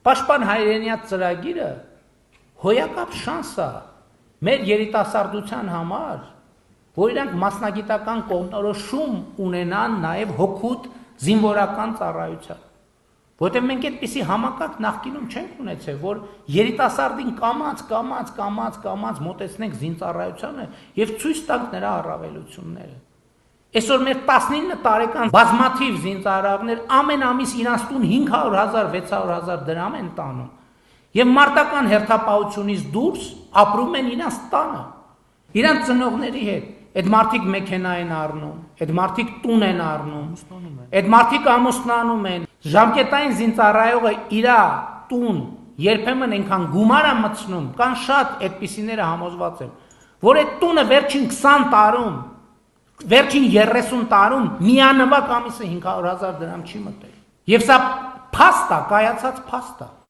Պաշտպան հայրենիաց ծրագիրը հոյակապ շանս է մեր երիտասարդության համար, որ իրանք մասնագիտական կողմնորոշում ունենան նաև հօգուտ զինվորական ծառայության։ Որտեղ մենք այդպիսի համակարգ նախկինում չենք ունեցել, որ երիտասարդին կամաց մոտեցնենք զինծառայությանը եւ ցույց տանք նրա առավելությունները։ Այսօր մեր 19 տարեկան բազմաթիվ զինծառայողներ ամեն ամիս իրանց տուն 500,000, 600,000 դրամ են տանում եւ մարտական հերթապահությունից դուրս ապրում են իրանց տանը, իրանց ծնողների հետ։ Այդ մարդիկ մեքենա են առնում, այդ մարդիկ տուն են առնում, այդ մարդիկ ամուսնանում են։ Ժամկետային զինծառայողը իր տուն երբեմն այնքան գումար է մտցնում, կան շատ այդպիսիները համոզված են, որ այդ տունը վերջին 20 տարում, վերջին 30 տարում միանվագ ամիսը 500,000 դրամ չի մտել։ Եվ սա փաստ է, կայացած փաստ է։